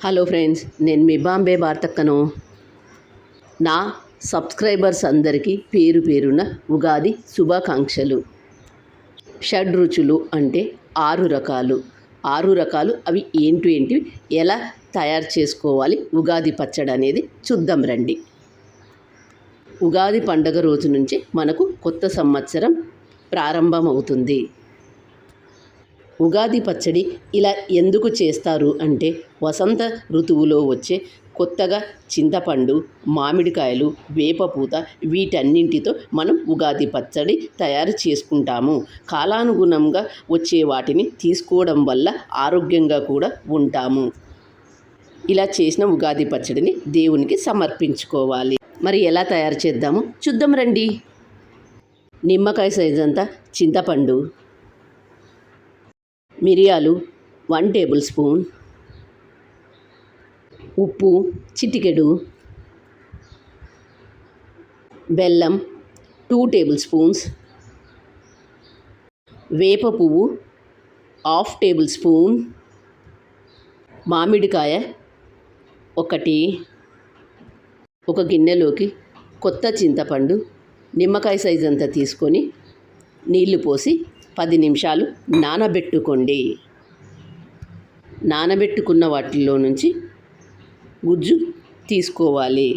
Hello friends, నేను మీ బాంబే భారతక్కను. నా subscribers అందరికీ పేరు పేరున ఉగాది శుభాకాంక్షలు. షడ్రుచులు అంటే 6 రకాలు. 6 రకాలు అవి ఏంటి ఎలా తయారు చేసుకోవాలి ఉగాది పచ్చడి అనేది చూద్దాం రండి. ఉగాది పండగ రోజు నుంచి మనకు కొత్త సంవత్సరం ప్రారంభమవుతుంది. ఉగాది పచ్చడి ఇలా ఎందుకు చేస్తారు అంటే, వసంత ఋతువులో వచ్చే కొత్తగా చింతపండు, మామిడికాయలు, వేపపూత వీటన్నింటితో మనం ఉగాది పచ్చడి తయారు చేసుకుంటాము. కాలానుగుణంగా వచ్చే వాటిని తీసుకోవడం వల్ల ఆరోగ్యంగా కూడా ఉంటాము. ఇలా చేసిన ఉగాది పచ్చడిని దేవునికి సమర్పించుకోవాలి. మరి ఎలా తయారు చేద్దామో చూద్దాం రండి. నిమ్మకాయ సైజ్ అంతా చింతపండు, మిరియాలు 1 టేబుల్ స్పూన్, ఉప్పు చిటికెడు, బెల్లం 2 టేబుల్ స్పూన్స్, వేప పువ్వు 1/2 టేబుల్ స్పూన్, మామిడికాయ 1, ఒక గిన్నెలోకి కొత్త చింతపండు నిమ్మకాయ సైజ్ అంతా తీసుకొని నీళ్లు పోసి 10 నిమిషాలు నానబెట్టుకోండి. నానబెట్టుకున్న వాటిల్లో నుంచి గుజ్జు తీసుకోవాలి.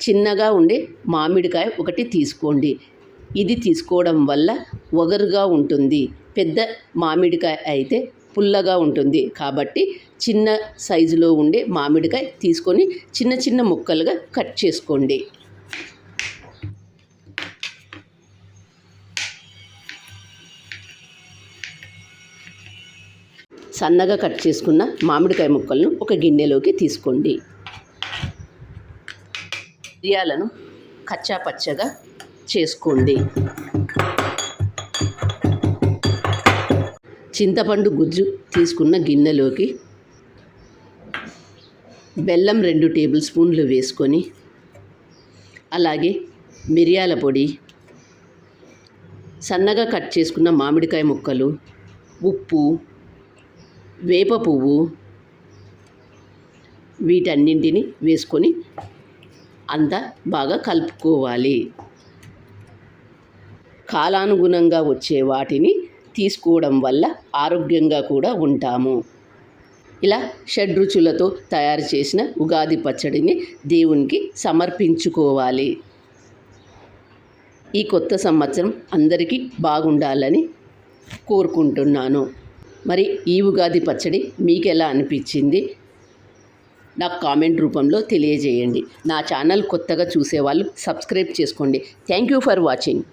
చిన్నగా ఉండే మామిడికాయ 1 తీసుకోండి. ఇది తీసుకోవడం వల్ల ఒగరుగా ఉంటుంది. పెద్ద మామిడికాయ అయితే పుల్లగా ఉంటుంది. కాబట్టి చిన్న సైజులో ఉండే మామిడికాయ తీసుకొని చిన్న చిన్న ముక్కలుగా కట్ చేసుకోండి. సన్నగా కట్ చేసుకున్న మామిడికాయ ముక్కలను ఒక గిన్నెలోకి తీసుకోండి. మిరియాలను కచ్చా పచ్చగా చేసుకోండి. చింతపండు గుజ్జు తీసుకున్న గిన్నెలోకి బెల్లం 2 టేబుల్ స్పూన్లు వేసుకొని, అలాగే మిరియాల పొడి, సన్నగా కట్ చేసుకున్న మామిడికాయ ముక్కలు, ఉప్పు, వేప పువ్వు వీటన్నింటిని వేసుకొని అంతా బాగా కలుపుకోవాలి. కాలానుగుణంగా వచ్చే వాటిని తీసుకోవడం వల్ల ఆరోగ్యంగా కూడా ఉంటాము. ఇలా షడ్రుచులతో తయారు చేసిన ఉగాది పచ్చడిని దేవునికి సమర్పించుకోవాలి. ఈ కొత్త సంవత్సరం అందరికీ బాగుండాలని కోరుకుంటున్నాను. మరి ఈ ఉగాది పచ్చడి మీకు ఎలా అనిపించింది నాకు కామెంట్ రూపంలో తెలియజేయండి. నా ఛానల్ కొత్తగా చూసేవాళ్ళు సబ్స్క్రైబ్ చేసుకోండి. Thank you for watching.